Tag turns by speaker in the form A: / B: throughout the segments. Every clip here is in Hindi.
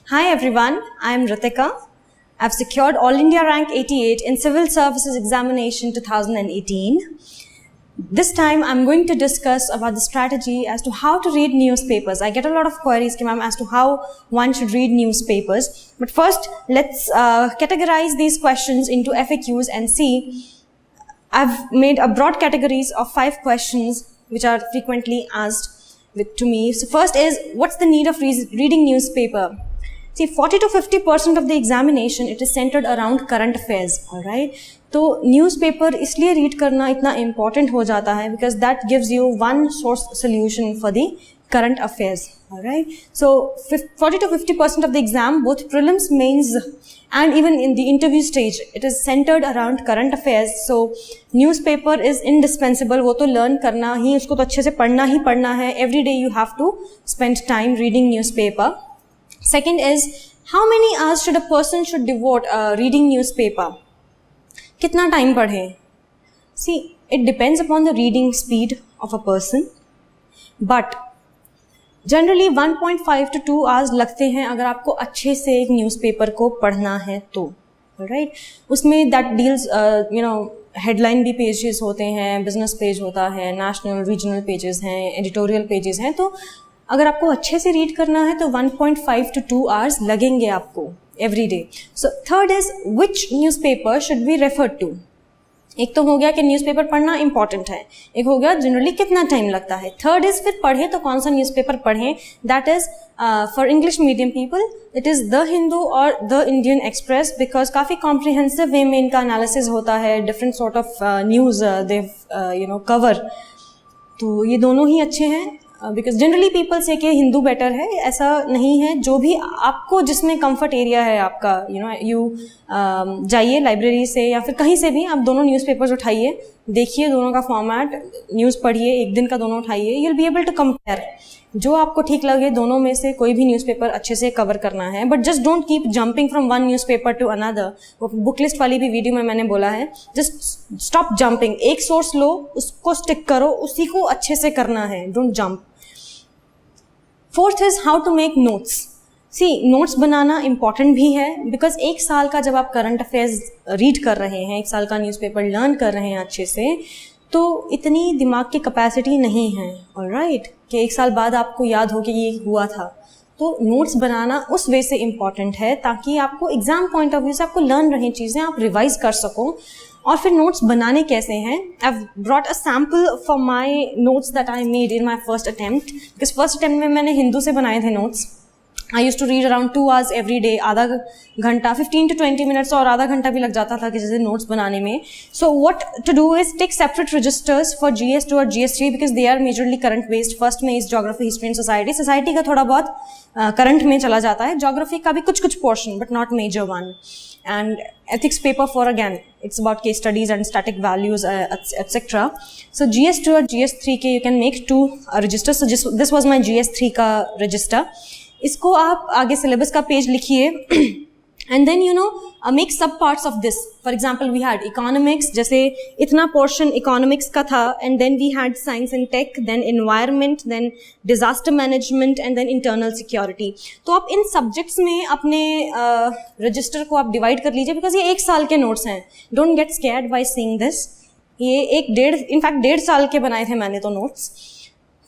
A: Hi everyone, I am Ritika. I've secured All India Rank 88 in Civil Services Examination 2018. This time I'm going to discuss about the strategy as to how to read newspapers. I get a lot of queries, ma'am, as to how one should read newspapers. But first, let's categorize these questions into FAQs and see. I've made a broad categories of 5 questions which are frequently asked to me. So first is, what's the need of reading newspaper? See, 40 to 50% of the examination, it is centered around current affairs, alright? तो newspaper इसलिए read करना इतना important हो जाता है because that gives you one source solution for the current affairs, alright? So 40 to 50% of the exam, both prelims, mains, and even in the interview stage, it is centered around current affairs. So newspaper is indispensable. वो तो learn करना ही, उसको तो अच्छे से पढ़ना ही पढ़ना है. Every day you have to spend time reading newspaper. Second is, how many hours should a person should devote reading newspaper? कितना time पढ़े? See, it depends upon the reading speed of a person, but generally 1.5 to 2 hours लगते हैं अगर आपको अच्छे से एक newspaper को पढ़ना है तो, right? उसमें that deals, headline भी pages होते हैं, business page होता है, national, regional pages हैं, editorial pages हैं, तो अगर आपको अच्छे से रीड करना है तो 1.5 to 2 hours लगेंगे आपको every day. So third is, which newspaper should we refer to? एक तो हो गया कि न्यूज़पेपर पढ़ना इंपॉर्टेंट है, एक हो गया जनरली कितना टाइम लगता है. थर्ड इज, फिर पढ़े तो कौन सा न्यूज़पेपर पढ़ें. That is for English medium people it is the Hindu और द इंडियन एक्सप्रेस, बिकॉज काफ़ी कॉम्प्रिहेंसिव वे में इनका एनालिसिस होता है, different sort of news they cover. तो ये दोनों ही अच्छे हैं. बिकॉज जनरली पीपल से कि हिंदू बेटर है, ऐसा नहीं है. जो भी आपको जिसमें कंफर्ट एरिया है आपका, जाइए लाइब्रेरी से या फिर कहीं से भी आप दोनों न्यूज़पेपर्स उठाइए, देखिए दोनों का फॉर्मेट, न्यूज़ पढ़िए, एक दिन का दोनों उठाइए, you will be able to compare. जो आपको ठीक लगे दोनों में से कोई भी न्यूज़पेपर अच्छे से कवर करना है. But just don't keep jumping from one newspaper to another. वो बुक लिस्ट वाली भी वीडियो में मैंने बोला है, जस्ट स्टॉप जंपिंग. एक सोर्स लो, उसको स्टिक करो, उसी को अच्छे से करना है, don't jump. Fourth is how to make notes. See, notes बनाना इंपॉर्टेंट भी है, बिकॉज एक साल का जब आप करंट अफेयर्स रीड कर रहे हैं, एक साल का न्यूज़पेपर लर्न कर रहे हैं अच्छे से, तो इतनी दिमाग की कैपेसिटी नहीं है, ऑलराइट, कि एक साल बाद आपको याद हो कि ये हुआ था. तो नोट्स बनाना उस वे से इम्पॉर्टेंट है ताकि आपको एग्जाम पॉइंट ऑफ व्यू से आपको लर्न रही चीज़ें आप रिवाइज कर सको. और फिर नोट्स बनाने कैसे हैं? I've brought a sample for my notes that I made in my first attempt. because first attempt में मैंने हिंदू से बनाए थे notes. I used to read around 2 hours every day, आधा घंटा, 15 to 20 minutes, और आधा घंटा भी लग जाता था किसी से नोट्स बनाने में. So what to do is take separate registers for GS2 और GS3 because they are majorly current based. First में is geography, history and society. Society का थोड़ा बहुत current में चला जाता है, geography का भी कुछ portion but not major one. And ethics paper for, again, it's about case studies and static values, etc. So GS2 और GS3 के you can make 2 registers. So this was my GS3 का register. इसको आप आगे syllabus का पेज लिखिए and then make sub parts of this. For example, we had economics, जैसे इतना portion economics का था, and then we had science and tech, then environment, then disaster management, and then internal security. तो आप इन subjects में अपने register को आप divide कर लीजिए, because ये 1 साल के notes हैं. Don't get scared by seeing this. ये in fact 1.5 साल के बनाए थे मैंने तो notes.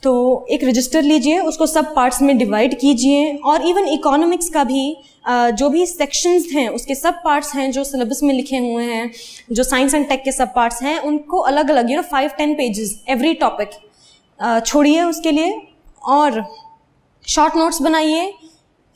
A: तो एक रजिस्टर लीजिए, उसको सब पार्ट्स में डिवाइड कीजिए, और इवन इकोनॉमिक्स का भी जो भी सेक्शंस हैं उसके सब पार्ट्स हैं जो सिलेबस में लिखे हुए हैं, जो साइंस एंड टेक के सब पार्ट्स हैं, उनको अलग अलग 5-10 पेजेस एवरी टॉपिक छोड़िए उसके लिए, और शॉर्ट नोट्स बनाइए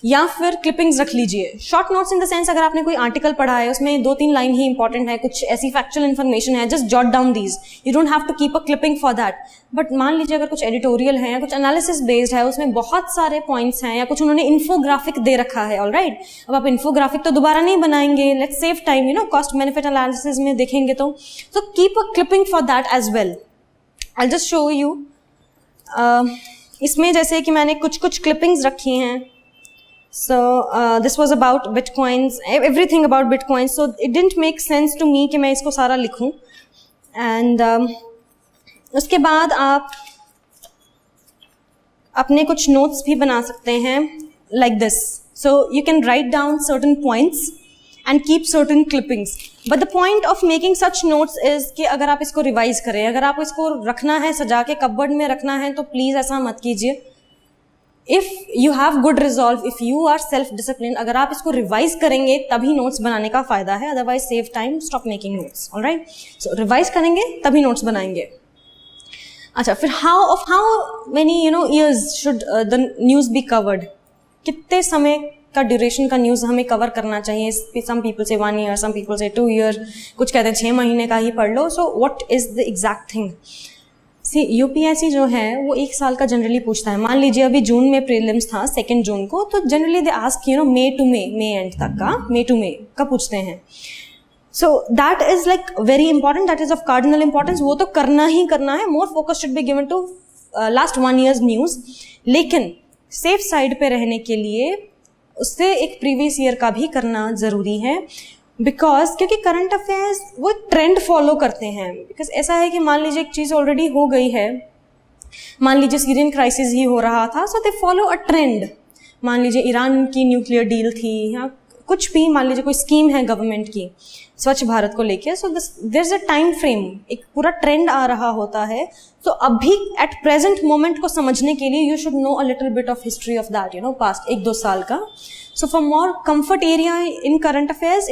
A: या फिर क्लिपिंग्स रख लीजिए. Short notes in the sense, अगर आपने कोई आर्टिकल पढ़ा है, उसमें 2-3 लाइन ही इंपॉर्टेंट है, कुछ ऐसी फैक्चुअल इन्फॉर्मेशन है, just jot down these, you don't have to keep a clipping for that. But मान लीजिए अगर कुछ एडिटोरियल है या कुछ एनालिसिस बेस्ड है, उसमें बहुत सारे पॉइंट्स हैं, या कुछ उन्होंने इन्फोग्राफिक दे रखा है, ऑलराइट. अब आप इन्फोग्राफिक तो दोबारा नहीं बनाएंगे, let's save time, cost benefit analysis में देखेंगे तो keep a clipping for that as well. I just show you. इसमें जैसे कि मैंने कुछ क्लिपिंग्स रखी हैं. So this was about bitcoins, everything about bitcoins. So it didn't make sense to me कि मैं इसको सारा लिखूं. And उसके बाद आप अपने कुछ notes भी बना सकते हैं like this. So you can write down certain points and keep certain clippings. But the point of making such notes is कि अगर आप इसको रिवाइज करें, अगर आप इसको रखना है सजा के कपबोर्ड में रखना है तो प्लीज ऐसा मत कीजिए. If you have good resolve, if you are self disciplined, अगर आप इसको रिवाइज करेंगे तभी नोट्स बनाने का फायदा है. Otherwise save time, stop making notes. Alright, so revise करेंगे तभी नोट्स बनाएंगे. अच्छा, फिर how many years should the news be covered? कितने समय का ड्यूरेशन का न्यूज़ हमें कवर करना चाहिए? Some people say 1 year, some people say 2 years, कुछ कहते हैं 6 महीने का ही पढ़ लो. So what is the exact thing? See, UPSC जो है वो 1 साल का जनरली पूछता है. मान लीजिए अभी जून में प्रीलिम्स था 2 जून को, तो generally they ask May to May end तक का, मे टू मे का पूछते हैं. So that is like very important, that is of cardinal importance. वो तो करना ही करना है. More focus should be given to last 1 year's news. लेकिन सेफ साइड पे रहने के लिए उससे एक प्रीवियस ईयर का भी करना ज़रूरी है. बिकॉज क्योंकि करंट अफेयर्स वो ट्रेंड फॉलो करते हैं. बिकॉज ऐसा है कि मान लीजिए एक चीज़ ऑलरेडी हो गई है, मान लीजिए सीरियन क्राइसिस ही हो रहा था, सो दे फॉलो अ ट्रेंड. मान लीजिए ईरान की न्यूक्लियर डील थी या कुछ भी, मान लीजिए कोई स्कीम है गवर्नमेंट की स्वच्छ भारत को लेके, so there is a time frame, एक पूरा ट्रेंड आ रहा होता है. तो अभी एट प्रेजेंट मोमेंट को समझने के लिए you should no a little bit of history of that, past 1-2 साल का. So for more comfort area in current affairs,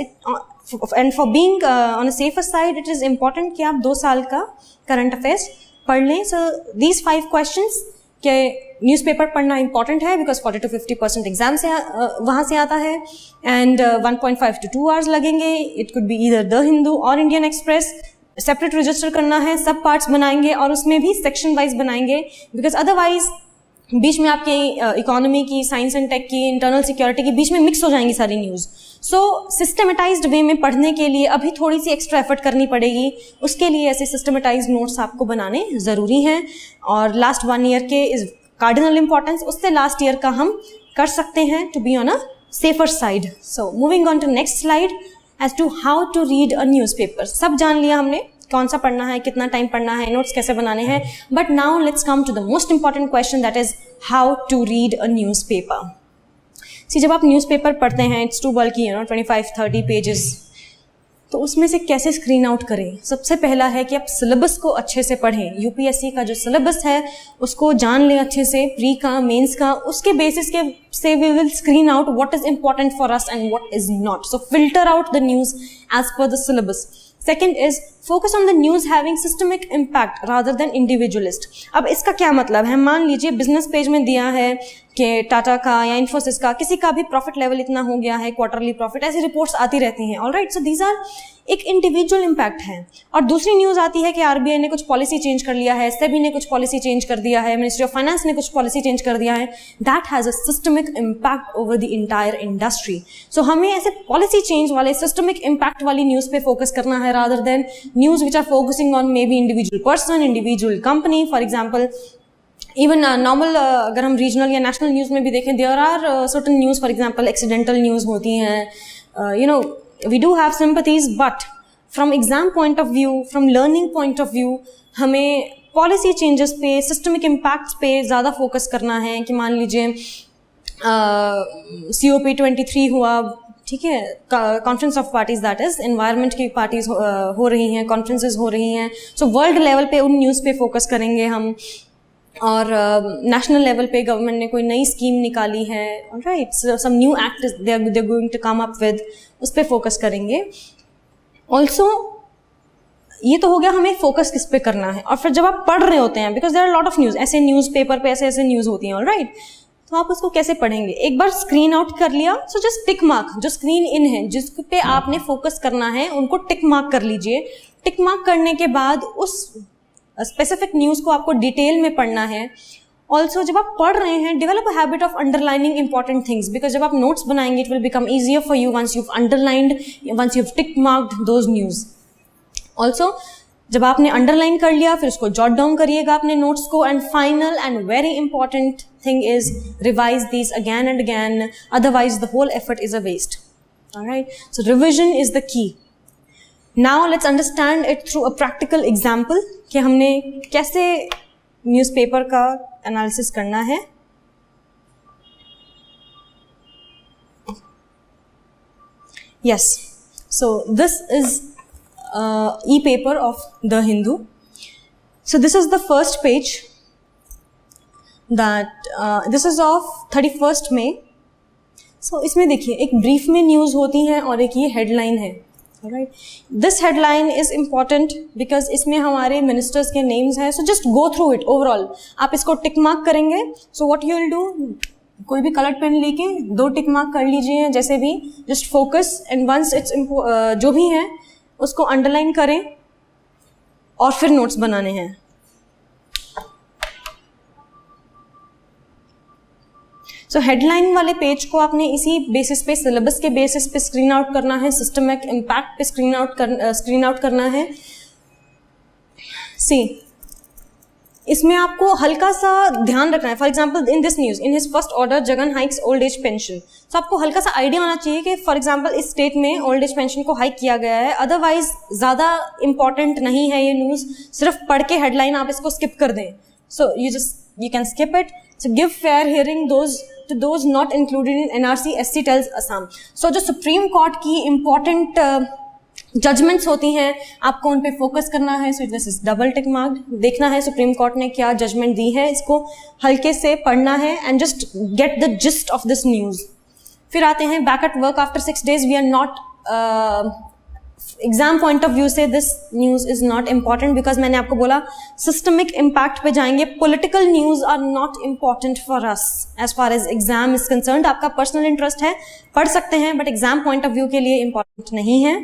A: and for being on a safer side, it is important कि आप 2 साल का current affairs पढ़ लें. So these 5 questions के न्यूज़पेपर पढ़ना important है because 40 to 50% एग्जाम से वहाँ से आता है, and 1.5 to 2 hours लगेंगे. It could be either The Hindu or Indian Express. Separate register करना है, सब पार्ट्स बनाएंगे और उसमें भी सेक्शन वाइज बनाएंगे, बिकॉज अदरवाइज बीच में आपके इकोनॉमी की, साइंस एंड टेक की, इंटरनल सिक्योरिटी की बीच में मिक्स हो जाएंगी सारी न्यूज़. सो सिस्टमेटाइज्ड वे में पढ़ने के लिए अभी थोड़ी सी एक्स्ट्रा एफर्ट करनी पड़ेगी. उसके लिए ऐसे सिस्टमेटाइज्ड नोट्स आपको बनाने ज़रूरी हैं. और लास्ट 1 ईयर के इज कार्डिनल इंपॉर्टेंस, उससे लास्ट ईयर का हम कर सकते हैं to be on a safer side. So moving on to next slide as to how to read a newspaper. सब जान लिया हमने कौन सा पढ़ना है, कितना टाइम पढ़ना है, नोट्स कैसे बनाने हैं. But now let's come to the most important question, that is how to read a newspaper. See, जब आप न्यूज़पेपर पढ़ते हैं, इट्स टू बल्कि 25-30 पेजेस, तो उसमें से कैसे स्क्रीन आउट करें? सबसे पहला है कि आप सिलेबस को अच्छे से पढ़ें. यूपीएससी का जो सिलेबस है उसको जान लें अच्छे से, प्री का, मेंस का. उसके बेसिस के से we will screen out what is important for us and what is not. So filter out the news as per the syllabus. Second is focus on the news having systemic impact rather than individualist. अब इसका क्या मतलब है? मान लीजिए बिजनेस पेज में दिया है कि टाटा का या इन्फोसिस का किसी का भी प्रॉफिट लेवल इतना हो गया है, क्वार्टरली प्रॉफिट, ऐसी रिपोर्ट्स आती रहती हैं. ऑलराइट, सो दीज आर एक इंडिविजुअल इम्पैक्ट है. और दूसरी न्यूज़ आती है कि आरबीआई ने कुछ पॉलिसी चेंज कर लिया है, सेबी ने कुछ पॉलिसी चेंज कर दिया है, मिनिस्ट्री ऑफ फाइनेंस ने कुछ पॉलिसी चेंज कर दिया है. That has a systemic impact over the entire industry. So हमें ऐसे पॉलिसी चेंज वाले सिस्टमिक इम्पैक्ट वाली न्यूज़ पे फोकस करना है, rather than news which are focusing on maybe individual person, individual company. For example even normal अगर हम रीजनल या नेशनल न्यूज़ में भी देखें, there are certain news, for example accidental news होती हैं. We do have sympathies, but from exam point of view, from learning point of view, हमें पॉलिसी चेंजेस पे, सिस्टमिक इम्पैक्ट्स पे ज़्यादा फोकस करना है. कि मान लीजिए COP23 हुआ, ठीक है, conference of parties, that is environment की पार्टीज हो रही हैं, कॉन्फ्रेंसेज हो रही हैं. सो वर्ल्ड लेवल पे उन न्यूज़ पे फोकस करेंगे हम. और नेशनल लेवल पे गवर्नमेंट ने कोई नई स्कीम निकाली है, right, some new act they are going to come up with, उस पर फोकस करेंगे. ऑल्सो ये तो हो गया हमें फोकस किस पे करना है. और फिर जब आप पढ़ रहे होते हैं, because there are lot of news, ऐसे न्यूज़पेपर पे ऐसे न्यूज़ होती हैं, ऑलराइट, तो आप उसको कैसे पढ़ेंगे? एक बार स्क्रीन आउट कर लिया, सो जस्ट टिक मार्क, जो स्क्रीन इन है जिस पे आपने फोकस करना है उनको टिक मार्क कर लीजिए. टिक मार्क करने के बाद उस स्पेसिफिक न्यूज़ को आपको डिटेल में पढ़ना है. ऑल्सो जब आप पढ़ रहे हैं, develop a habit of underlining important things, because जब आप नोट्स बनाएंगे it will become easier for you once you've underlined, once you've tick marked those news. Also जब आपने अंडरलाइन कर लिया, फिर उसको जॉट डाउन करिएगा अपने नोट्स को. And final and very important thing is revise these again and again, otherwise the whole effort is a waste. Alright, so revision is the key. Now let's understand it through a practical example कि हमने कैसे न्यूज़पेपर का एनालिसिस करना है. Yes. So this is e-paper of The Hindu. So this is the first page that this is of 31st May. So इसमें देखिए एक ब्रीफ में न्यूज़ होती हैं और एक ये हेडलाइन है. Alright. This headline is important because इसमें हमारे मिनिस्टर्स के नेम्स हैं. So just go through it overall. आप इसको टिक मार्क करेंगे. So what you will do, कोई भी कलर पेन लेके 2 टिक मार्क कर लीजिए, जैसे भी. Just focus and once it's जो भी है उसको अंडरलाइन करें और फिर नोट्स बनाने हैं. सो हेडलाइन वाले पेज को आपने इसी बेसिस पे, सिलेबस के बेसिस पे स्क्रीन आउट करना है, सिस्टमिक इम्पैक्ट पे स्क्रीन आउट करना है. सी, इसमें आपको हल्का सा ध्यान रखना है. For example in this news, in his first order Jagan hikes old age pension. तो आपको हल्का सा आइडिया होना चाहिए कि फॉर एग्जाम्पल इस स्टेट में ओल्ड एज पेंशन को हाइक किया गया है. अदरवाइज ज़्यादा इंपॉर्टेंट नहीं है ये न्यूज़. सिर्फ पढ़ के हेडलाइन आप इसको स्किप कर दें. सो you can skip it. So give fair hearing to those not included in NRC SC tells Assam. So जो सुप्रीम कोर्ट की इम्पॉर्टेंट जजमेंट्स होती हैं, आपको उन पे फोकस करना है. So this is double tick mark. देखना है सुप्रीम कोर्ट ने क्या जजमेंट दी है, इसको हल्के से पढ़ना है and just get the gist of this news. फिर आते हैं back at work after 6 days. We are not, exam point of view से this news is not important because मैंने आपको बोला सिस्टमिक इम्पैक्ट पे जाएंगे. Political news are not important for us as far as exam is concerned. आपका पर्सनल इंटरेस्ट है, पढ़ सकते हैं, but exam point of view के लिए इम्पॉर्टेंट नहीं है.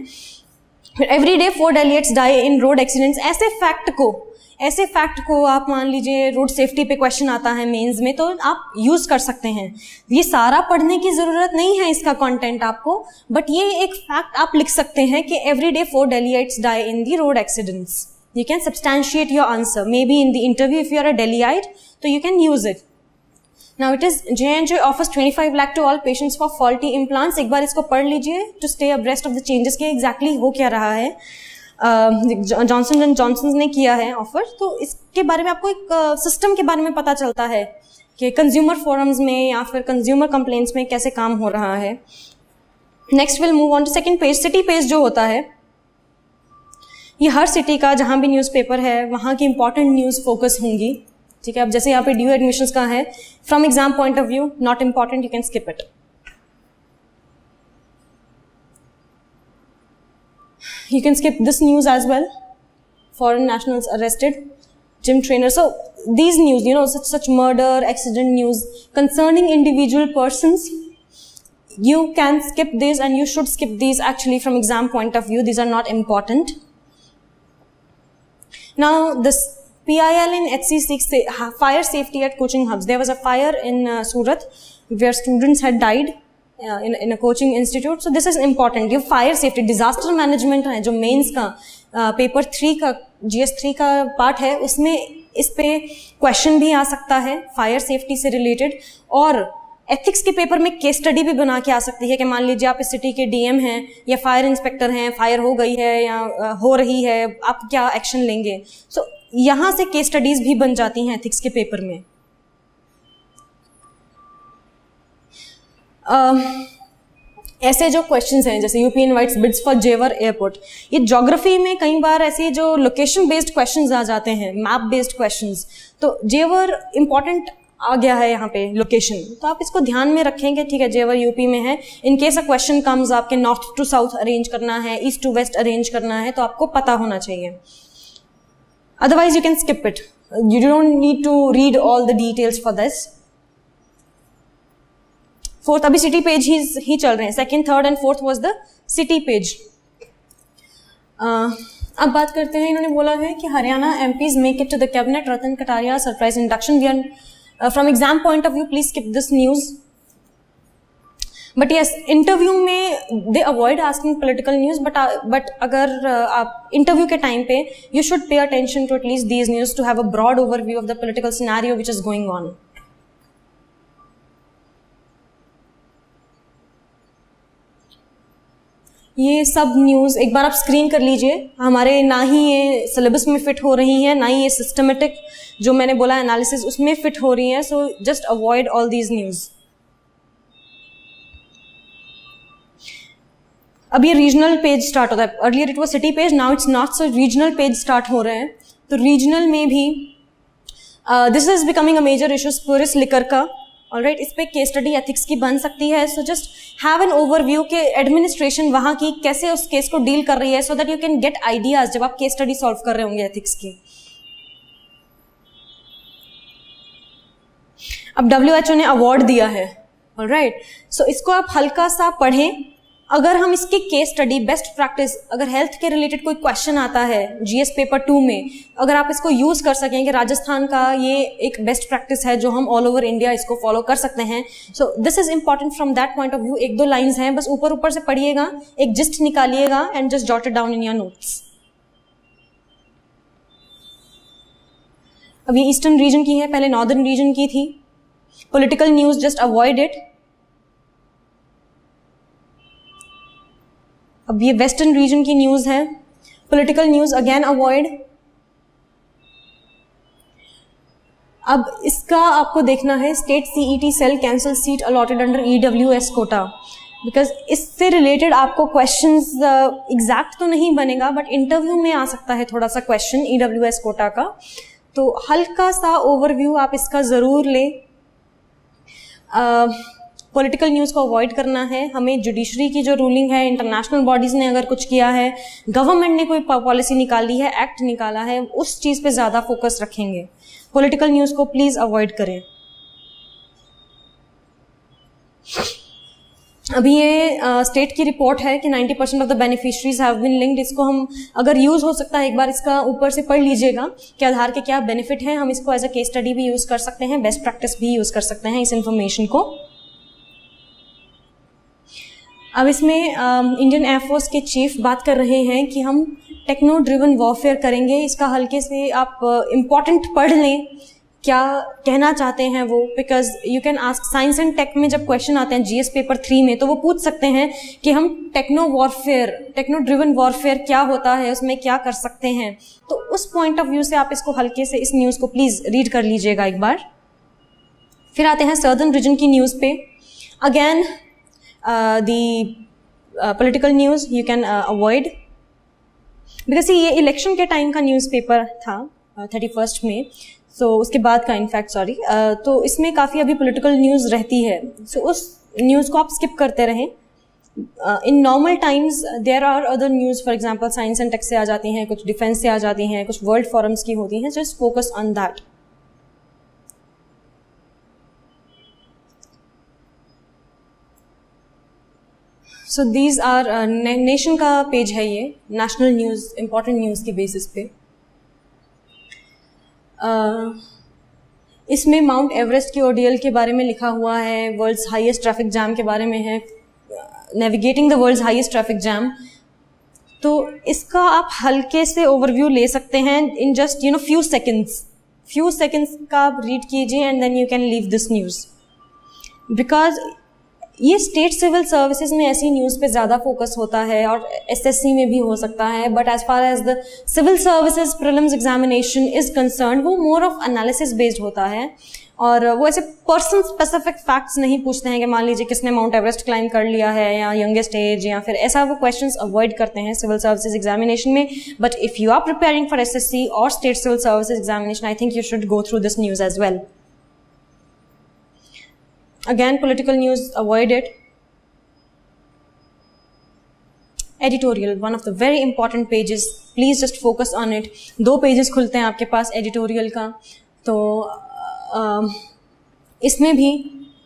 A: एवरी डे 4 delegates डाई इन रोड एक्सीडेंट्स. ऐसे फैक्ट को आप मान लीजिए रोड सेफ्टी पे क्वेश्चन आता है मेंस में, तो आप यूज कर सकते हैं. ये सारा पढ़ने की जरूरत नहीं है इसका कंटेंट आपको, बट ये एक फैक्ट आप लिख सकते हैं कि every day 4 delegates die in the road accidents. You can substantiate your answer maybe in the interview if you are a delegate, तो you can use it. Now it is J&J offers 25 lakh to all patients for faulty implants. एक बार इसको पढ़ लीजिए to stay abreast of the changes के एग्जैक्टली हो क्या रहा है. जॉनसन एंड जॉनसन ने किया है ऑफर, तो इसके बारे में आपको एक सिस्टम के बारे में पता चलता है कि कंज्यूमर फोरम्स में या फिर कंज्यूमर कंप्लेंट्स में कैसे काम हो रहा है. Next will move on to second page. City page जो होता है, ये हर सिटी का जहाँ भी न्यूज़पेपर है वहाँ की इंपॉर्टेंट न्यूज़ फोकस होंगी. ठीक है. अब जैसे यहाँ पे ड्यू एडमिशंस का है, from exam point of view not important, you can skip it. You can skip this news as well. Foreign nationals arrested, gym trainer. So these news, you know, such murder, accident news concerning individual persons, you can skip these and you should skip these actually from exam point of view. These are not important. Now this PIL and HC seeks fire safety at coaching hubs. There was a fire in Surat where students had died. In a coaching institute. So this is important. ये fire safety, disaster management है जो मेंस का पेपर 3 का GS3 का पार्ट है, उसमें इस पे क्वेश्चन भी आ सकता है फायर सेफ्टी से रिलेटेड. और एथिक्स के पेपर में केस स्टडी भी बना के आ सकती है कि मान लीजिए आप इस सिटी के DM हैं या फायर इंस्पेक्टर हैं, फायर हो गई है या हो रही है, आप क्या एक्शन लेंगे. सो यहाँ से केस स्टडीज भी बन जाती हैं एथिक्स के पेपर में. ऐसे जो क्वेश्चंस हैं जैसे यूपी इनवाइट्स बिड्स फॉर जेवर एयरपोर्ट, ये ज्योग्राफी में कई बार ऐसे जो लोकेशन बेस्ड क्वेश्चंस आ जाते हैं, मैप बेस्ड क्वेश्चंस. तो जेवर इंपॉर्टेंट आ गया है यहाँ पे लोकेशन, तो आप इसको ध्यान में रखेंगे. ठीक है, जेवर यूपी में है. In case a question comes, आपके नॉर्थ टू साउथ अरेंज करना है, ईस्ट टू वेस्ट अरेंज करना है, तो आपको पता होना चाहिए. Otherwise you can skip it. You don't need to read all the details for this. Fourth, अभी सिटी पेज ही चल रहे हैं. Second, third and fourth was the city page. अब बात करते हैं, इन्होंने बोला है कि Haryana MPs make it to the cabinet. Ratan Kataria surprise induction. We are from exam point of view please skip this news. But yes, interview में दे avoid asking political news, but अगर आप इंटरव्यू के टाइम पे you should pay attention to at least these news to have a broad overview of the political scenario which is going on. ये सब न्यूज़ एक बार आप स्क्रीन कर लीजिए. हमारे ना ही ये सिलेबस में फिट हो रही हैं, ना ही ये सिस्टमेटिक जो मैंने बोला एनालिसिस उसमें फिट हो रही हैं. So just avoid all these news. अब ये रीजनल पेज स्टार्ट होता है, earlier it was city page, now it's not, so regional page start हो रहे हैं। तो रीजनल में भी this is becoming a major issue, spurious liquor का, ऑलराइट, इस पे केस स्टडी एथिक्स की बन सकती है। So just have an overview के एडमिनिस्ट्रेशन वहाँ की कैसे उस केस को डील कर रही है, so that you can get ideas जब आप केस स्टडी सॉल्व कर रहे होंगे एथिक्स की। अब WHO ने अवार्ड दिया है, ऑलराइट, सो इसको आप हल्का सा पढ़ें। अगर हम इसकी केस स्टडी बेस्ट प्रैक्टिस, अगर हेल्थ के रिलेटेड कोई क्वेश्चन आता है GS पेपर 2 में, अगर आप इसको यूज कर सकें कि राजस्थान का ये एक बेस्ट प्रैक्टिस है जो हम ऑल ओवर इंडिया इसको फॉलो कर सकते हैं, so this is important from that point of view. एक दो लाइंस हैं, बस ऊपर ऊपर से पढ़िएगा, एक जिस्ट निकालिएगा and just jot it down in your notes. अब ये ईस्टर्न रीजन की है, पहले नॉर्दर्न रीजन की थी। Political news just avoid it. अब ये वेस्टर्न रीजन की न्यूज है, पॉलिटिकल न्यूज अगेन अवॉइड। अब इसका आपको देखना है, state CET cell cancel seat allotted under EWS कोटा, बिकॉज इससे रिलेटेड आपको क्वेश्चंस एग्जैक्ट तो नहीं बनेगा बट इंटरव्यू में आ सकता है थोड़ा सा क्वेश्चन EWS कोटा का। तो हल्का सा ओवरव्यू आप इसका जरूर लें। पॉलिटिकल न्यूज़ को अवॉइड करना है हमें। जुडिशरी की जो रूलिंग है, इंटरनेशनल बॉडीज़ ने अगर कुछ किया है, गवर्नमेंट ने कोई पॉलिसी निकाली है, एक्ट निकाला है, उस चीज़ पे ज़्यादा फोकस रखेंगे। पॉलिटिकल न्यूज़ को प्लीज़ अवॉइड करें। अभी ये स्टेट की रिपोर्ट है कि 90% of the beneficiaries have been linked. इसको हम अगर यूज़ हो सकता है एक बार इसका ऊपर से पढ़ लीजिएगा कि आधार के क्या बेनिफिट हैं। हम इसको एज अ केस स्टडी भी यूज़ कर सकते हैं, बेस्ट प्रैक्टिस भी यूज़ कर सकते हैं इस इंफॉर्मेशन को। अब इसमें इंडियन एयरफोर्स के चीफ बात कर रहे हैं कि हम टेक्नो ड्रिवन वॉरफेयर करेंगे। इसका हल्के से आप इम्पॉर्टेंट पढ़ लें, क्या कहना चाहते हैं वो, because you can ask science and tech में जब क्वेश्चन आते हैं GS पेपर 3 में, तो वो पूछ सकते हैं कि हम टेक्नो ड्रिवन वॉरफेयर क्या होता है, उसमें क्या कर सकते हैं। तो उस पॉइंट ऑफ व्यू से आप इसको हल्के से इस न्यूज़ को प्लीज़ रीड कर लीजिएगा एक बार। फिर आते हैं सदर्न रीजन की न्यूज़ पे। Again the political news you can avoid, because ये इलेक्शन के टाइम का न्यूज़पेपर था 31 में, so उसके बाद का इनफैक्ट सॉरी, तो इसमें काफ़ी अभी पॉलिटिकल न्यूज़ रहती है, so उस न्यूज़ को आप स्किप करते रहें। In normal times there are other news, for example science and tech से आ जाती हैं, कुछ डिफेंस से आ जाती हैं, कुछ वर्ल्ड फोरम्स की होती हैं, just focus on that. So these our nation का पेज है, ये नेशनल न्यूज़, इम्पॉर्टेंट न्यूज़ की बेसिस पे। इसमें माउंट एवरेस्ट की ODL के बारे में लिखा हुआ है, वर्ल्ड्स हाईएस्ट ट्रैफिक जैम के बारे में है, navigating the world's highest traffic jam. तो इसका आप हल्के से ओवरव्यू ले सकते हैं इन जस्ट फ्यू सेकेंड्स का आप रीड कीजिए and then you can leave this news, because ये स्टेट सिविल सर्विसेज में ऐसी न्यूज़ पे ज़्यादा फोकस होता है और SSC में भी हो सकता है, but as far as the civil services prelims examination is concern, वो मोर ऑफ एनालिसिस बेस्ड होता है और वो ऐसे पर्सन स्पेसिफिक फैक्ट्स नहीं पूछते हैं कि मान लीजिए किसने माउंट एवरेस्ट क्लाइम कर लिया है या यंगेस्ट एज या फिर ऐसा, वो क्वेश्चंस अवॉइड करते हैं सिविल सर्विसेज एग्जामिनेशन में। But if you are preparing for SSC और state civil services examination, I think you should go through this news as well. Again, political news, avoid it. Editorial, one of the very important pages. Please just focus on it. 2 pages खुलते हैं आपके पास editorial का, तो इसमें भी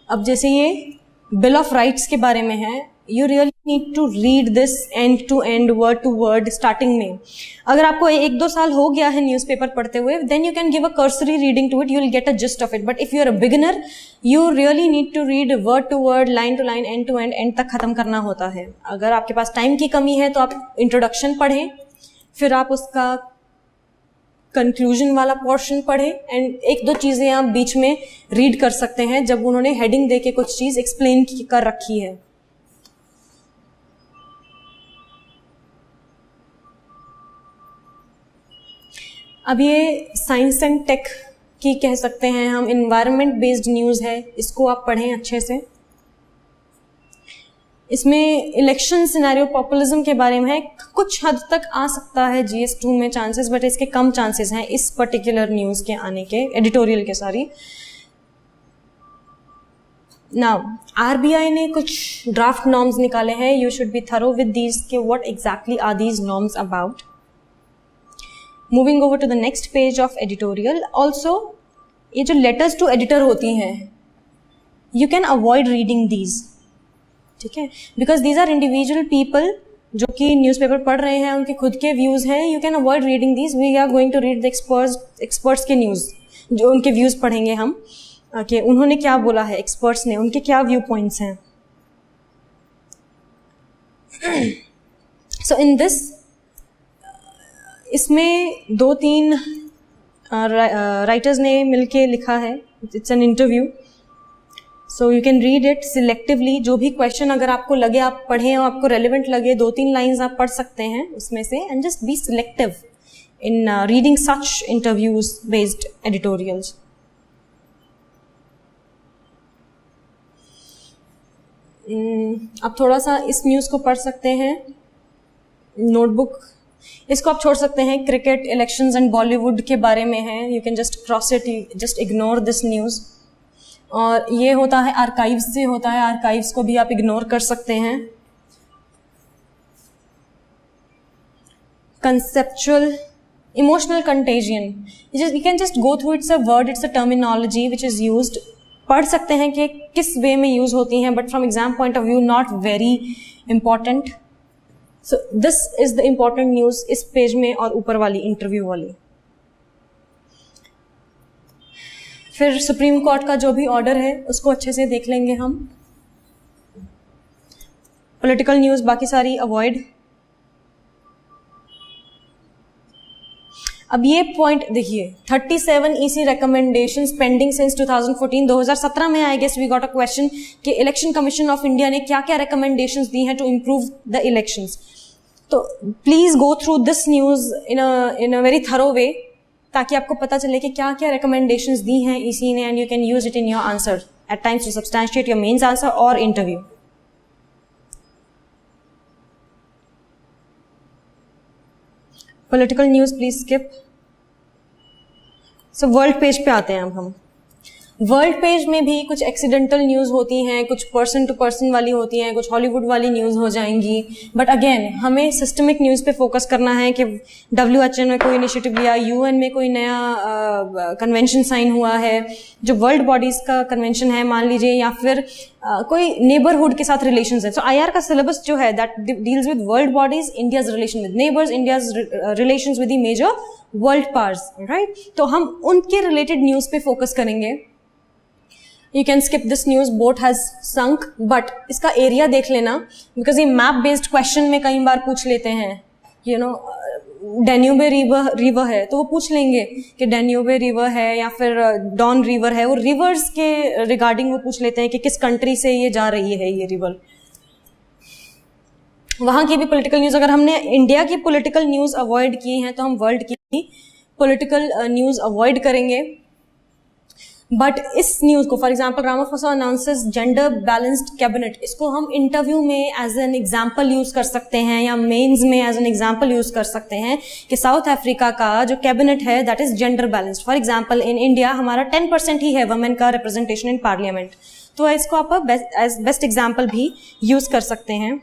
A: अब जैसे ये Bill of Rights के बारे में है, you really need to read this end to end, word to word, starting में। अगर आपको 1-2 साल हो गया है न्यूज़पेपर पढ़ते हुए, then you can give a cursory reading to it, you will get a gist of it. But if you are a beginner, you really need to read word to word, line to line, end to end, end तक खत्म करना होता है। अगर आपके पास टाइम की कमी है तो आप इंट्रोडक्शन पढ़ें, फिर आप उसका कंक्लूजन वाला पोर्शन पढ़ें एंड 1-2 चीज़ें आप बीच में रीड कर सकते हैं जब उन्होंने हेडिंग दे के कुछ चीज़ एक्सप्लेन कर रखी है। अब ये साइंस एंड टेक की कह सकते हैं हम, इन्वायरमेंट बेस्ड न्यूज़ है, इसको आप पढ़ें अच्छे से। इसमें इलेक्शन सिनेरियो पॉपुलिज्म के बारे में है, कुछ हद तक आ सकता है GS2 में चांसेस, बट इसके कम चांसेस हैं इस पर्टिकुलर न्यूज़ के आने के, एडिटोरियल के सारी। नाउ RBI ने कुछ ड्राफ्ट नॉर्म्स निकाले हैं, you should be thorough with these के what exactly are these norms about. Moving over to the next page of editorial. Also ये जो लेटर्स टू एडिटर होती हैं, you can avoid reading these, ठीक है, because these are individual people जो कि न्यूज़पेपर पढ़ रहे हैं, उनके खुद के व्यूज़ हैं। You can avoid reading these, we are going to read the experts के न्यूज़, जो उनके व्यूज़ पढ़ेंगे हम कि उन्होंने क्या बोला है, एक्सपर्ट्स ने, उनके क्या व्यू पॉइंट्स हैं। सो इन दिस, इसमें 2-3 राइटर्स ने मिलके लिखा है, it's an interview, so you can read it selectively. जो भी क्वेश्चन अगर आपको लगे आप पढ़ें और आपको रेलिवेंट लगे, 2-3 लाइन्स आप पढ़ सकते हैं उसमें से, and just be selective in reading such interviews based editorials. आप थोड़ा सा इस न्यूज़ को पढ़ सकते हैं, नोटबुक, इसको आप छोड़ सकते हैं, क्रिकेट, इलेक्शंस एंड बॉलीवुड के बारे में है, you can just cross it, just ignore this news. और ये होता है आर्काइव्स से होता है, आर्काइव्स को भी आप इग्नोर कर सकते हैं। Conceptual, emotional contagion, you can just go through, it's a word, it's a terminology which is used, पढ़ सकते हैं कि किस वे में यूज होती हैं, but from exam point of view not very important. So this is the important news इस पेज में और ऊपर वाली इंटरव्यू वाली। फिर सुप्रीम कोर्ट का जो भी ऑर्डर है उसको अच्छे से देख लेंगे हम। पॉलिटिकल न्यूज बाकी सारी अवॉइड। अब ये पॉइंट देखिए, 37 EC रिकमेंडेशंस पेंडिंग सिंस 2014। 2017 में I guess we got a question कि इलेक्शन कमीशन ऑफ इंडिया ने क्या क्या रिकमेंडेशंस दी हैं टू इम्प्रूव द इलेक्शंस। तो please go through this news in a very thorough way, ताकि आपको पता चले कि क्या क्या रिकमेंडेशंस दी हैं EC ने, and you can use it in your answer at times to substantiate your mains answer और interview. Political news please skip. So world page पे आते हैं अब हम। वर्ल्ड पेज में भी कुछ एक्सीडेंटल न्यूज़ होती हैं, कुछ पर्सन टू पर्सन वाली होती हैं, कुछ हॉलीवुड वाली न्यूज़ हो जाएंगी, बट अगेन हमें सिस्टमिक न्यूज़ पे फोकस करना है कि WHO ने कोई इनिशिएटिव लिया, UN में कोई नया कन्वेंशन साइन हुआ है, जो वर्ल्ड बॉडीज़ का कन्वेंशन है मान लीजिए, या फिर कोई नेबरहुड के साथ रिलेशंस है। सो IR का सिलेबस जो है that deals with world bodies, India's relation with neighbours, India's relations with the major world powers, right. तो हम उनके रिलेटेड न्यूज़ पे फोकस करेंगे। You can skip this news, boat has sunk, but इसका एरिया देख लेना, बिकॉज ये मैप बेस्ड क्वेश्चन में कई बार पूछ लेते हैं, यू नो डेन्यूबे रिवर है तो वो पूछ लेंगे कि डेन्यूबे रिवर है या फिर डॉन रिवर है, वो रिवर्स के रिगार्डिंग वो पूछ लेते हैं कि किस कंट्री से ये जा रही है ये रिवर। वहाँ की भी पॉलिटिकल न्यूज़, अगर हमने इंडिया की पॉलिटिकल न्यूज़ अवॉइड की हैं तो हम वर्ल्ड की पॉलिटिकल न्यूज़ अवॉइड करेंगे। बट इस न्यूज़ को, for example Ramaphosa announces gender balanced cabinet, इसको हम इंटरव्यू में एज एन एग्जाम्पल यूज कर सकते हैं या मेंस में एज एन एग्जाम्पल यूज कर सकते हैं कि साउथ अफ्रीका का जो कैबिनेट है that is gender balanced. For example in India हमारा 10% ही है वुमेन का रिप्रेजेंटेशन इन पार्लियामेंट, तो इसको आप एज बेस्ट एग्जाम्पल भी यूज कर सकते हैं।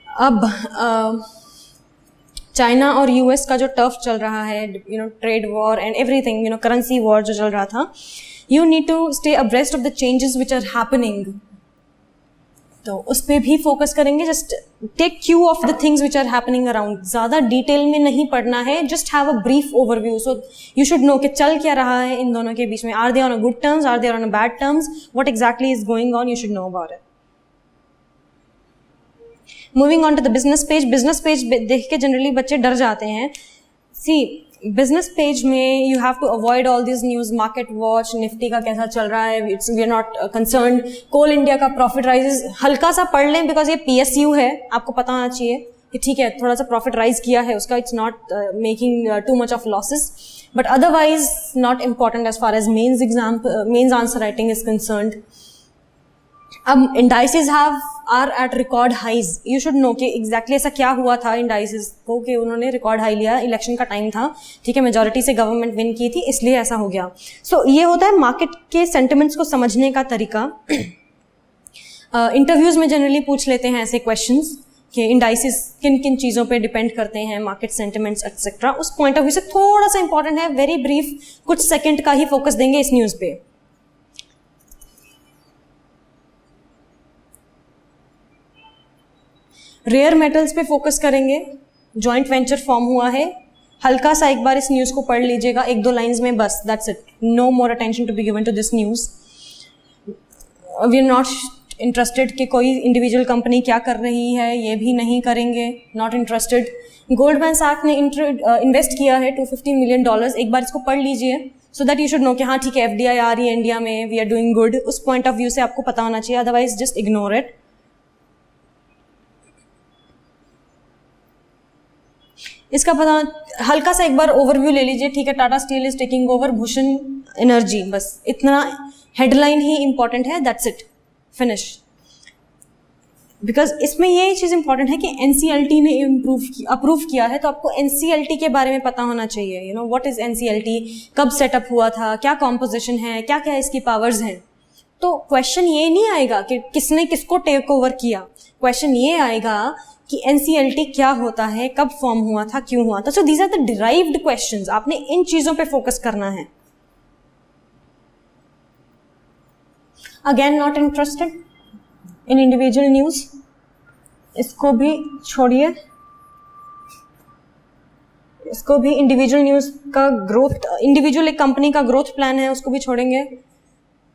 A: अब चाइना और US का जो टफ चल रहा है, you know trade war and everything, you know currency war जो चल रहा था, you need to stay abreast of the changes which are happening, तो उस पर भी फोकस करेंगे। Just take cue of the things which are happening around, ज़्यादा डिटेल में नहीं पढ़ना है, just have a brief overview, so you should know कि चल क्या रहा है इन दोनों के बीच में, are they on a good terms, are they on a bad terms, what exactly is going on, you should know about it. Moving on to the business page. Business page देख के जनरली बच्चे डर जाते हैं। सी बिजनेस पेज में you have to avoid all this news, market watch, Nifty का कैसा चल रहा है, it's we are not concerned. Coal India का प्रॉफिट राइजेस हल्का सा पढ़ लें बिकॉज ये PSU है, आपको पता होना चाहिए, कि ठीक है थोड़ा सा प्रॉफिट राइज किया है उसका, it's not making too much of losses, but otherwise not important as far as mains answer writing is concerned. अब indices are at record highs. You should know कि एग्जैक्टली ऐसा क्या हुआ था इंडाइसेस को कि उन्होंने रिकॉर्ड हाई लिया. इलेक्शन का टाइम था, ठीक है, मेजॉरिटी से गवर्नमेंट विन की थी, इसलिए ऐसा हो गया. सो ये होता है मार्केट के सेंटिमेंट्स को समझने का तरीका. इंटरव्यूज में जनरली पूछ लेते हैं ऐसे क्वेश्चंस कि इंडाइसेस किन किन चीज़ों पे डिपेंड करते हैं, मार्केट सेंटिमेंट्स एक्सेट्रा. उस पॉइंट ऑफ व्यू से थोड़ा सा इंपॉर्टेंट है, वेरी ब्रीफ, कुछ सेकेंड का ही फोकस देंगे इस न्यूज़ पे. रेयर मेटल्स पे फोकस करेंगे. जॉइंट वेंचर फॉर्म हुआ है. हल्का सा एक बार इस न्यूज़ को पढ़ लीजिएगा, 1-2 लाइंस में बस, that's it. No more attention to be given to this news. We are not interested कि कोई इंडिविजुअल कंपनी क्या कर रही है, ये भी नहीं करेंगे, नॉट इंटरेस्टेड. गोल्डमैन सैक्स ने इन्वेस्ट किया है $250 मिलियन. एक बार इसको पढ़ लीजिए so that you should know कि हाँ ठीक है FDI आ रही है इंडिया में, वी आर डूइंग गुड. उस पॉइंट ऑफ व्यू से आपको पता होना चाहिए, अदरवाइज जस्ट इग्नोर इट. इसका पता हल्का सा एक बार ओवरव्यू ले लीजिए, ठीक है, Tata steel is taking over Bhushan energy, बस इतना हेडलाइन ही इंपॉर्टेंट है, दैट्स इट, फिनिश. बिकॉज इसमें ये चीज़ इंपॉर्टेंट है कि NCLT ने अप्रूव किया है, तो आपको NCLT के बारे में पता होना चाहिए. You know what is NCLT, कब सेटअप हुआ था, क्या कॉम्पोजिशन है, क्या क्या इसकी पावर्स हैं. तो क्वेश्चन ये नहीं आएगा कि किसने किसको टेक ओवर किया. क्वेश्चन ये आएगा कि NCLT क्या होता है, कब फॉर्म हुआ था, क्यों हुआ था. So these are the derived questions. आपने इन चीजों पे फोकस करना है. Again not interested in individual news, इसको भी छोड़िए. इसको भी इंडिविजुअल न्यूज का ग्रोथ, इंडिविजुअल एक कंपनी का ग्रोथ प्लान है उसको भी छोड़ेंगे.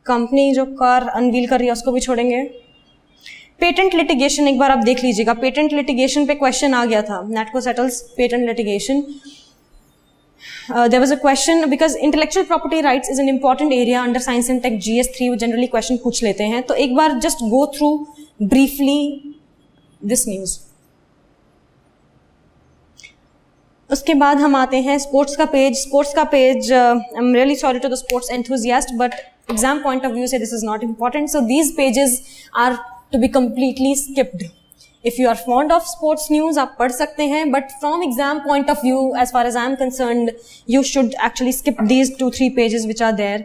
A: कंपनी जो कार अनवील कर रही है उसको भी छोड़ेंगे. पेटेंट लिटिगेशन एक बार आप देख लीजिएगा. पेटेंट लिटिगेशन पे क्वेश्चन आ गया था. NATCO settles patent litigation. There was a question because intellectual property rights is an important area under science and tech GS3. वो जनरली क्वेश्चन पूछ लेते हैं, तो एक बार just go through briefly this news. उसके बाद हम आते हैं स्पोर्ट्स का पेज. स्पोर्ट्स का पेज, I am really sorry to the sports enthusiast, but exam point of view से this is not important. So these pages are to be completely skipped. If you are fond of sports news, आप पढ़ सकते हैं, but from exam point of view, as far as I am concerned, you should actually skip these 2-3 pages which are there.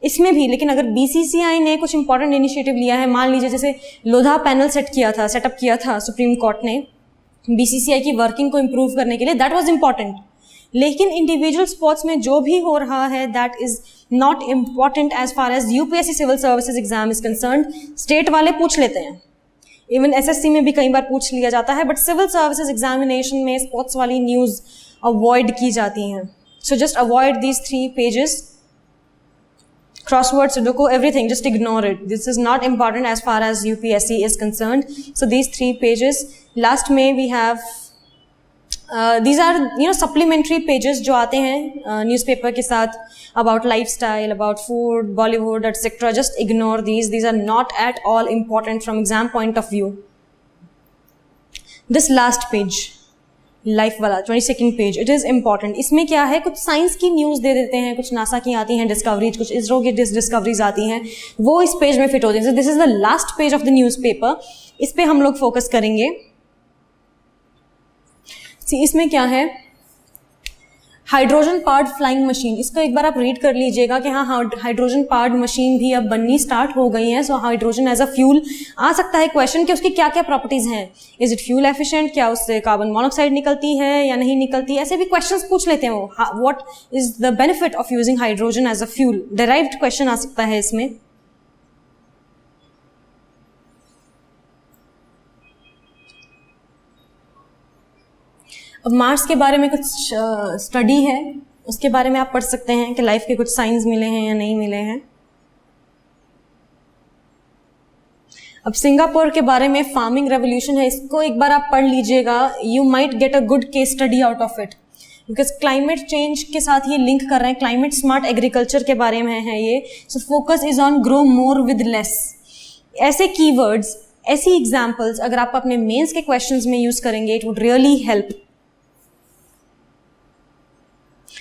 A: इसमें भी लेकिन अगर BCCI ने कुछ important initiative लिया है, मान लीजिए जैसे लोधा पैनल सेटअप किया था सुप्रीम कोर्ट ने BCCI की वर्किंग को इम्प्रूव करने के लिए, that was important. लेकिन इंडिविजुअल स्पोर्ट्स में जो भी हो रहा है that is not important as far as UPSC civil services exam is concerned. State वाले पूछ लेते हैं, इवन SSC में भी कई बार पूछ लिया जाता है, बट सिविल सर्विसेज एग्जामिनेशन में स्पोर्ट्स वाली न्यूज अवॉइड की जाती हैं. So just avoid these 3 pages. crossword, Sudoku, everything, just ignore it. This is not important as far as UPSC is concerned. So these 3 pages. Last May we have these are supplementary pages जो आते हैं newspaper के साथ about lifestyle, about food, Bollywood, etc. Just ignore these. These are not at all important from exam point of view. This last page, life वाला 22nd page, it is important. इसमें क्या है, कुछ साइंस की न्यूज़ दे देते हैं, कुछ नासा की आती हैं डिस्कवरीज, कुछ इसरो की डिस्कवरीज आती हैं, वो इस पेज में फिट होती हैं. This is the last page of the newspaper. इस पे हम लोग फोकस करेंगे. इसमें क्या है, हाइड्रोजन पावर्ड फ्लाइंग मशीन. इसको एक बार आप रीड कर लीजिएगा कि हाँ हाइड्रोजन पावर्ड मशीन भी अब बननी स्टार्ट हो गई है. So hydrogen as a fuel आ सकता है क्वेश्चन कि उसकी क्या क्या प्रॉपर्टीज हैं. इज इट फ्यूल एफिशिएंट, क्या उससे कार्बन मोनोऑक्साइड निकलती है या नहीं निकलती, ऐसे भी क्वेश्चंस पूछ लेते हैं वो. What is the benefit of using hydrogen as a fuel, derived question आ सकता है इसमें. अब मार्स के बारे में कुछ स्टडी है, उसके बारे में आप पढ़ सकते हैं कि लाइफ के कुछ साइंस मिले हैं या नहीं मिले हैं. अब सिंगापुर के बारे में फार्मिंग रेवोल्यूशन है, इसको एक बार आप पढ़ लीजिएगा. You might get a good case study out of it, because climate change के साथ ये लिंक कर रहे हैं. क्लाइमेट स्मार्ट एग्रीकल्चर के बारे में है ये. So focus is on grow more with less. ऐसे कीवर्ड्स ऐसी एग्जाम्पल्स अगर आप अपने मेंस के क्वेश्चंस में यूज करेंगे, it would really help.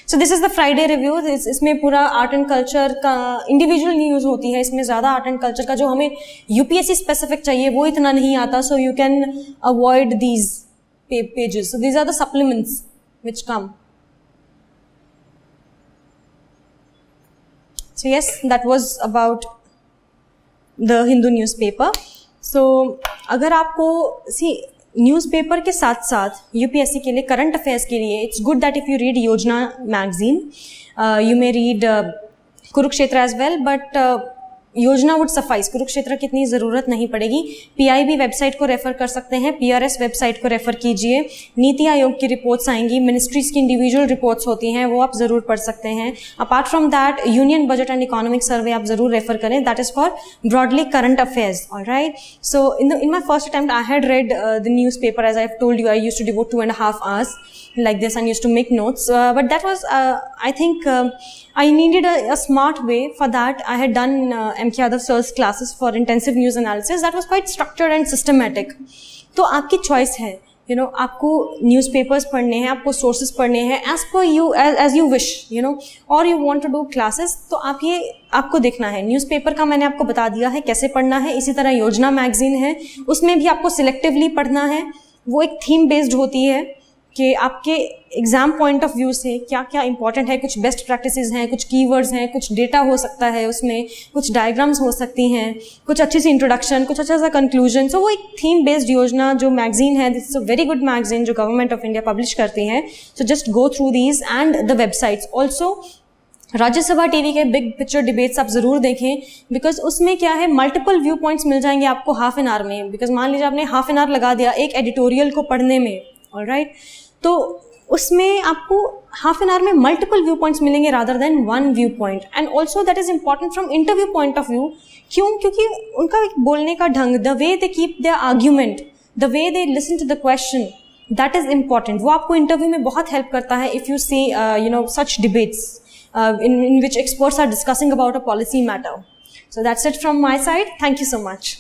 A: So this is the Friday review. इसमें पूरा आर्ट एंड कल्चर का इंडिविजुअल न्यूज होती है, इसमें ज्यादा आर्ट एंड कल्चर का जो हमें यूपीएससी स्पेसिफिक चाहिए वो इतना नहीं आता. So you can avoid these pages. So these are the supplements which come. So yes, that was about the Hindu newspaper. So अगर आपको न्यूज़पेपर के साथ साथ यूपीएससी के लिए करंट अफेयर्स के लिए it's good that if you read Yojana magazine, you may read Kurukshetra as well, but Yojana would suffice. Kurukshetra की इतनी ज़रूरत नहीं पड़ेगी. पीआईबी वेबसाइट को रेफर कर सकते हैं, पीआरएस वेबसाइट को रेफर कीजिए. नीति आयोग की रिपोर्ट्स आएंगी, मिनिस्ट्रीज की इंडिविजुअल रिपोर्ट्स होती हैं, वो आप ज़रूर पढ़ सकते हैं. Apart from that union budget and economic survey आप ज़रूर रेफर करें. That is for broadly current affairs. Alright, so in my first attempt I had read the newspaper. As I have told you, I used to devote 2.5 hours like this and used to make notes, but that was I think I needed a smart way. For that I had done M.K. Yadav sir's classes for intensive news analysis. That was quite structured and systematic. तो आपकी choice है, you know, आपको newspapers पढ़ने हैं, आपको sources पढ़ने हैं as per you, as you wish, you know, or you want to do classes. तो आप ये आपको देखना है. न्यूज़पेपर का मैंने आपको बता दिया है कैसे पढ़ना है. इसी तरह योजना मैगजीन है, उसमें भी आपको सिलेक्टिवली पढ़ना है. वो एक थीम बेस्ड होती है कि आपके एग्जाम पॉइंट ऑफ व्यू से क्या क्या इंपॉर्टेंट है. कुछ बेस्ट प्रैक्टिसेस हैं, कुछ कीवर्ड्स हैं, कुछ डेटा हो सकता है उसमें, कुछ डायग्राम्स हो सकती हैं, कुछ अच्छी सी इंट्रोडक्शन, कुछ अच्छा सा कंक्लूजन. सो वो एक थीम बेस्ड योजना जो मैगजीन है, this is a very good magazine जो गवर्नमेंट ऑफ इंडिया पब्लिश करती है. So just go through these and the websites. Also Rajya Sabha TV के बिग पिक्चर डिबेट्स आप जरूर देखें, बिकॉज उसमें क्या है, मल्टीपल व्यू पॉइंट्स मिल जाएंगे आपको हाफ एन आवर में. बिकॉज मान लीजिए आपने हाफ एन आवर लगा दिया एक एडिटोरियल को पढ़ने में, ऑलराइट, तो उसमें आपको हाफ एन आवर में मल्टीपल व्यू पॉइंट्स मिलेंगे rather than one view point. And also that is important from interview point of view. क्यों? क्योंकि उनका एक बोलने का ढंग, the way they keep their argument, the way they listen to the question, that is important. वो आपको इंटरव्यू में बहुत हेल्प करता है if you see you know such debates in which experts are discussing about a policy matter. So that's it from my side. Thank you so much.